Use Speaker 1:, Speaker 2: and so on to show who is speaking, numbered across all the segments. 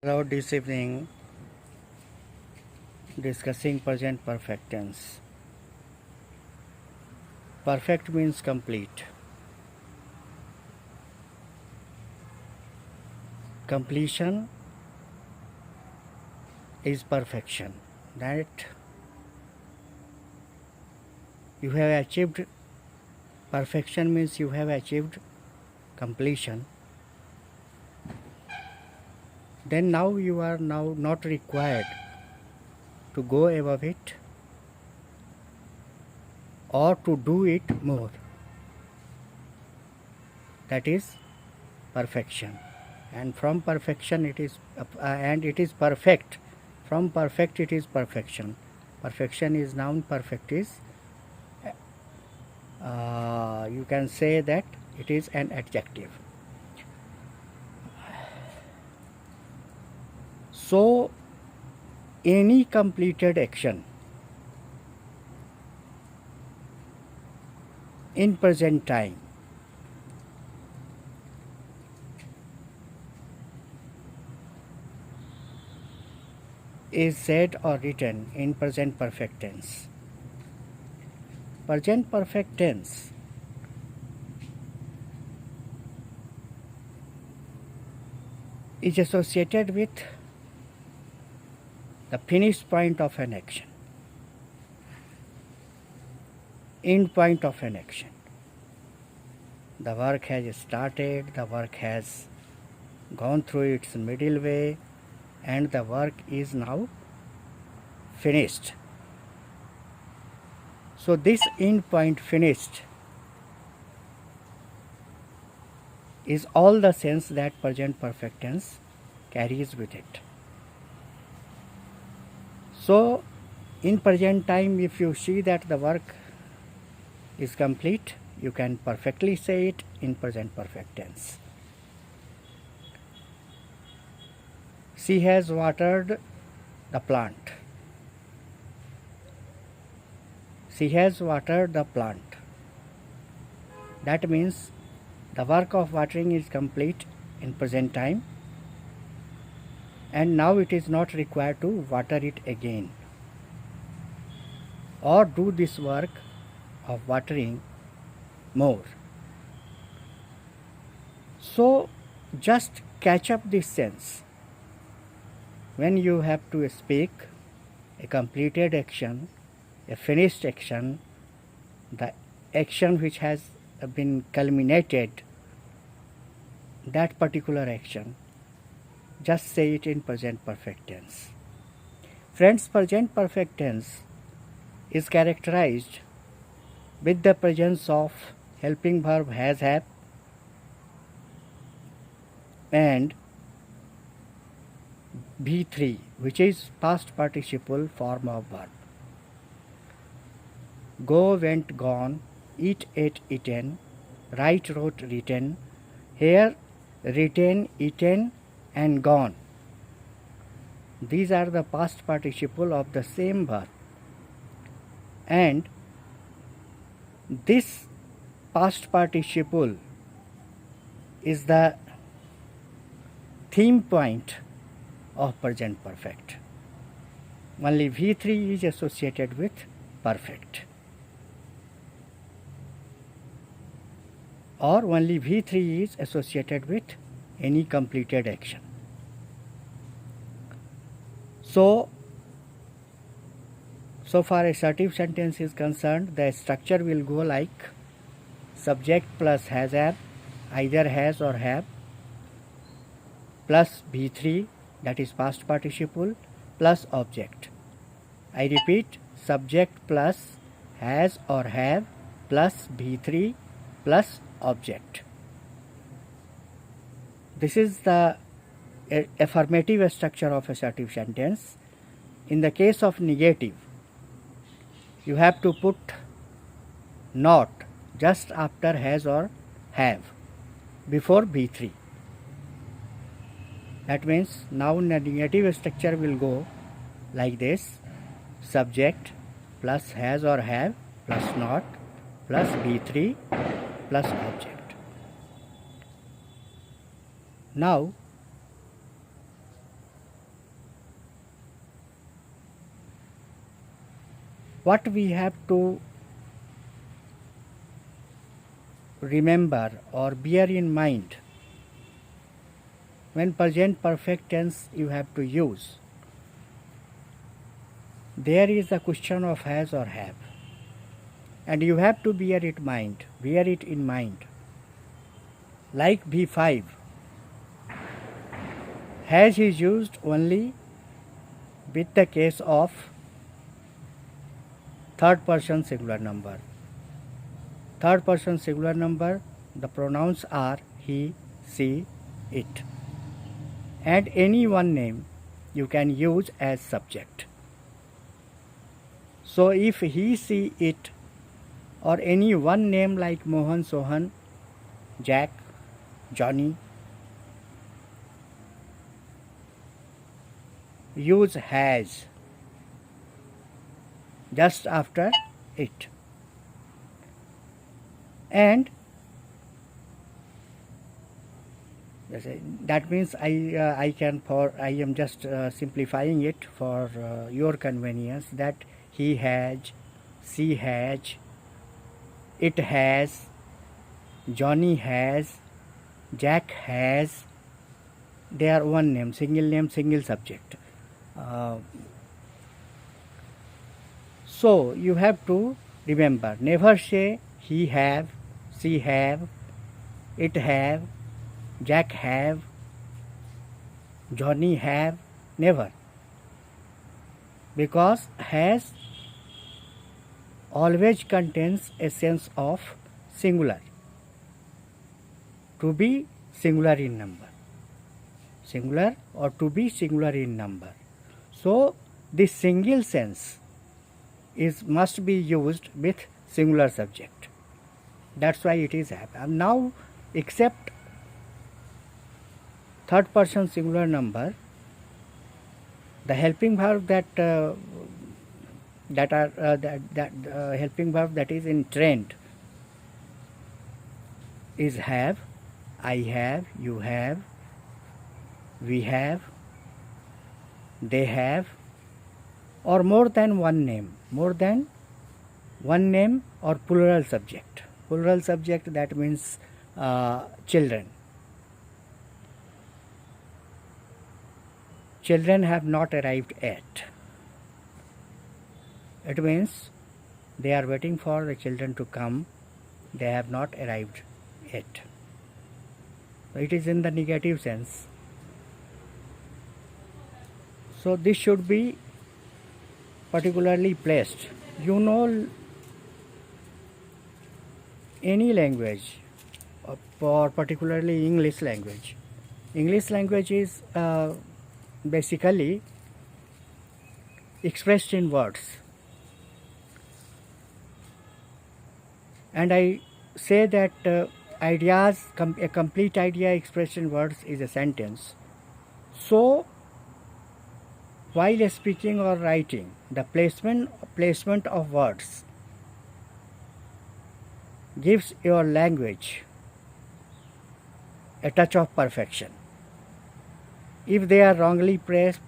Speaker 1: Hello, this evening discussing present perfect tense. Perfect means complete. Completion is perfection. That you have achieved perfection means you have achieved completion. Then now you are now not required to go above it or to do it more. That is perfection. And from perfection it is perfect. From perfect it is perfection. Perfection is noun, perfect is you can say that it is an adjective. So any completed action in present time is said or written in present perfect tense. Present perfect tense is associated with the finished point of an action, end point of an action. The work has started, the work has gone through its middle way, and the work is now finished. So this end point finished is all the sense that present perfect tense carries with it. So in present time, if you see that the work is complete, you can perfectly say it in present perfect tense. She has watered the plant. She has watered the plant. That means the work of watering is complete in present time, and now it is not required to water it again or do this work of watering more. So just catch up this sense. When you have to speak a completed action, a finished action, the action which has been culminated, that particular action, just say it in present perfect tense. Friends, present perfect tense is characterized with the presence of helping verb has, have, and V3, which is past participle form of verb. Go, went, gone, eat, ate, eaten, write, wrote, written, here, written, eaten, and gone. These are the past participle of the same verb, and this past participle is the theme point of present perfect. Only V3 is associated with perfect, or only V3 is associated with any completed action. So far assertive sentence is concerned, the structure will go like subject plus has, have, either has or have, plus V3, that is past participle, plus object. I repeat, subject plus has or have plus V3 plus object. This is the affirmative structure of assertive sentence. In the case of negative, you have to put not just after has or have before V3. That means now the negative structure will go like this: subject plus has or have plus not plus V3 plus object. Now what we have to remember or bear in mind when present perfect tense you have to use, there is a question of has or have, and you have to bear it in mind. Like V5, has is used only with the case of third person singular number. Third person singular number, the pronouns are he, she, it, and any one name you can use as subject. So if he, she, it, or any one name like Mohan, Sohan, Jack, Johnny, use has just after it. And that means I am just simplifying it for your convenience, that he has, she has, it has, Johnny has, Jack has. They are one name, single subject. So you have to remember, never say he have, she have, it have, Jack have, Johnny have, never. Because has always contains a sense of singular, to be singular in number, singular or to be singular in number. So this single sense must be used with singular subject. That's why it is have. And now, except third person singular number, the helping verb helping verb that is in trend is have, I have, you have, we have, they have, or more than one name or plural subject. Plural subject, that means children. Children have not arrived yet. It means they are waiting for the children to come. They have not arrived yet. So it is in the negative sense. So this should be particularly placed. You know, any language, or particularly English language. English language is basically expressed in words. And I say that a complete idea expressed in words is a sentence. So while speaking or writing, the placement of words gives your language a touch of perfection. If they are wrongly placed,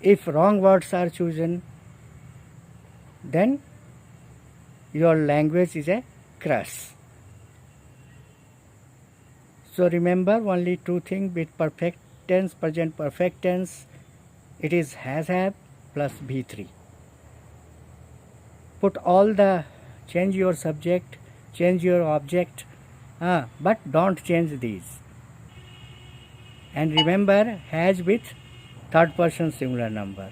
Speaker 1: if wrong words are chosen, then your language is a crush. So remember only two things with perfect tense, present perfect tense. It is has have plus V3. Change your subject, change your object, but don't change these. And remember, has with third person singular number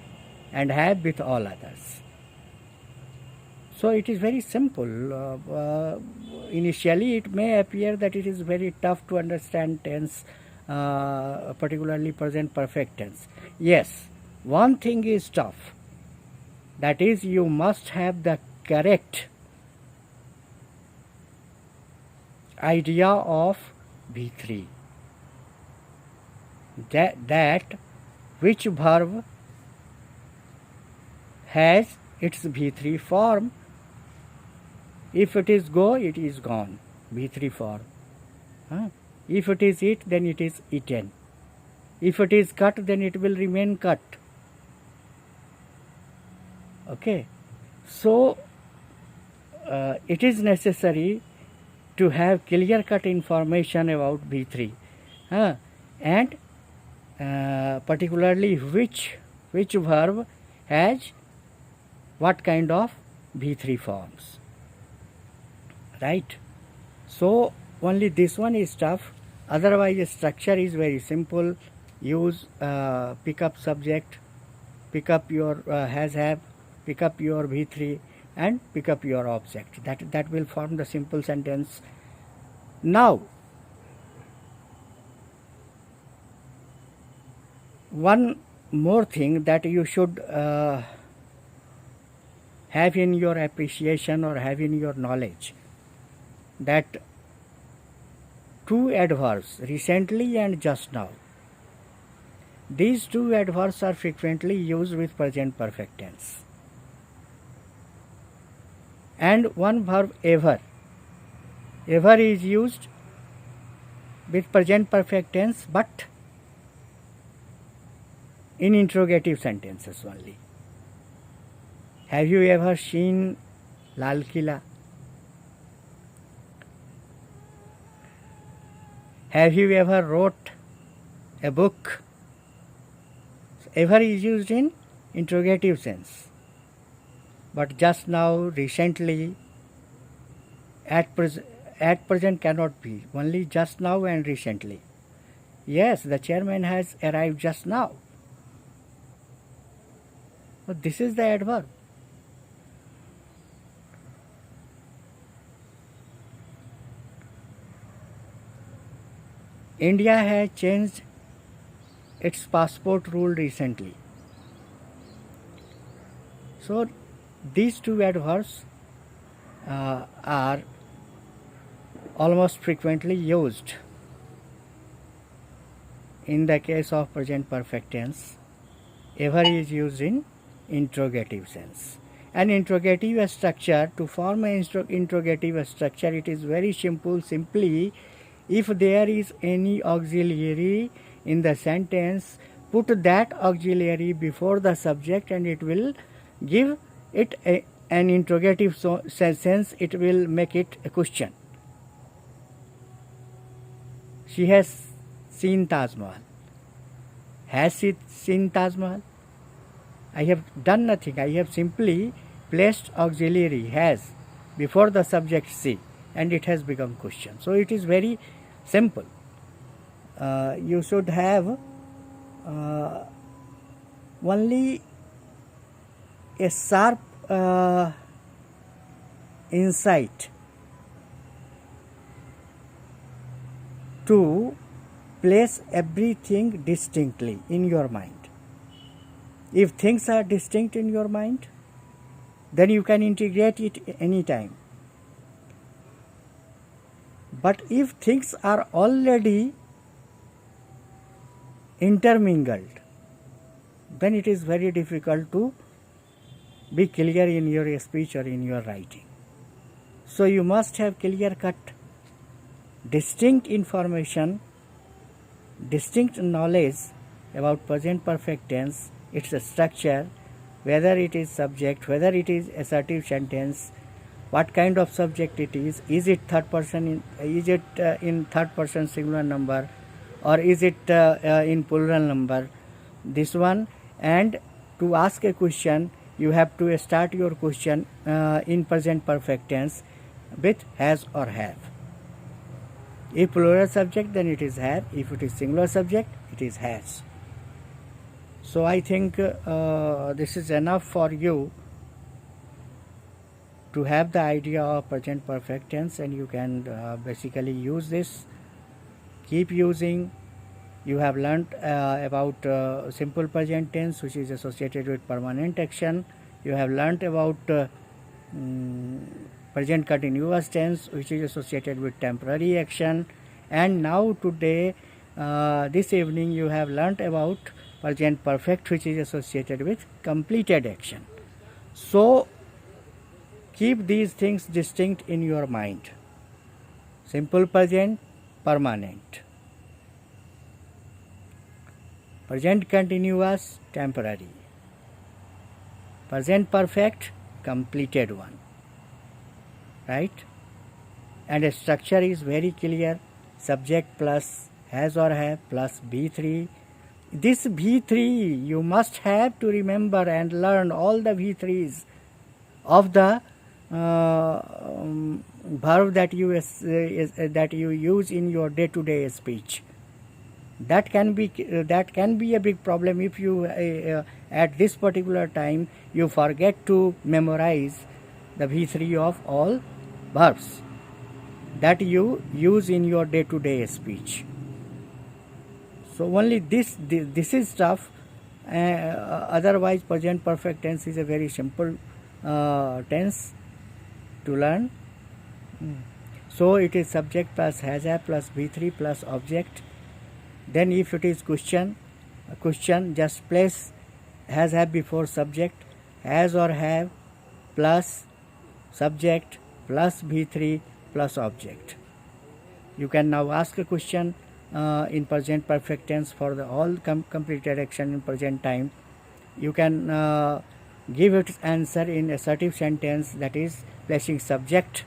Speaker 1: and have with all others. So it is very simple. Initially it may appear that it is very tough to understand tense, particularly present perfect tense. Yes, one thing is tough, that is, you must have the correct idea of V3, that which verb has its V3 form. If it is go, it is gone, V3 form. If it is eat, then it is eaten. If it is cut, then it will remain cut. Okay. So it is necessary to have clear cut information about V3 and particularly which verb has what kind of V3 forms, right? So only this one is tough, otherwise structure is very simple. Use pick up subject, pick up your has have, pick up your V3 and pick up your object. That will form the simple sentence. Now one more thing that you should have in your appreciation or have in your knowledge, that two adverbs, recently and just now, these two adverbs are frequently used with present perfect tense. And one verb, ever. Ever is used with present perfect tense, but in interrogative sentences only. Have you ever seen Lal Killa? Have you ever wrote a book? Ever is used in interrogative sense. But just now, recently, at present cannot be. Only just now and recently. Yes, the chairman has arrived just now. But this is the adverb. India has changed its passport rule recently. So these two adverbs are almost frequently used in the case of present perfect tense. Ever is used in interrogative sense. An interrogative structure, to form an interrogative structure, it is very simple. Simply, if there is any auxiliary in the sentence, put that auxiliary before the subject and it will give it an interrogative sense. It will make it a question. She has seen Taj Mahal. Has she seen Taj Mahal? I have done nothing. I have simply placed auxiliary has before the subject see, and it has become question. So it is very simple. You should have only a sharp insight to place everything distinctly in your mind. If things are distinct in your mind, then you can integrate it anytime. But if things are already intermingled, then it is very difficult to be clear in your speech or in your writing. So you must have clear cut, distinct information, distinct knowledge about present perfect tense, its structure, whether it is subject, whether it is assertive sentence, what kind of subject it is it third person, in third person singular number, or is it in plural number, this one. And to ask a question, you have to start your question in present perfect tense with has or have. If plural subject, then it is have. If it is singular subject, it is has. So I think this is enough for you to have the idea of present perfect tense, and you can basically use this. Keep using. You have learnt about simple present tense, which is associated with permanent action. You have learnt about present continuous tense, which is associated with temporary action. And now today, this evening, you have learnt about present perfect, which is associated with completed action. So keep these things distinct in your mind. Simple present, permanent. present continuous temporary, present perfect completed one, right? And a structure is very clear, subject plus has or have plus V3. This V3 you must have to remember and learn all the V3s of the verb that you use in your day-to-day speech. That can be a big problem if you at this particular time you forget to memorize the V3 of all verbs that you use in your day-to-day speech. So only this is tough. Otherwise, present perfect tense is a very simple tense to learn. So it is subject plus has have plus V3 plus object. Then if it is question, just place has have before subject, has or have plus subject plus V3 plus object. You can now ask a question in present perfect tense for the all completed action in present time. You can give its answer in assertive sentence, that is placing subject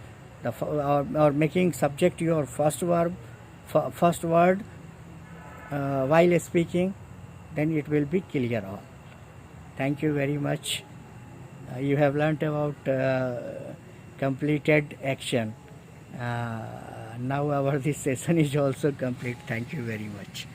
Speaker 1: or making subject your first word while speaking. Then it will be clear all. Thank you very much. You have learnt about completed action. Now our this session is also complete. Thank you very much.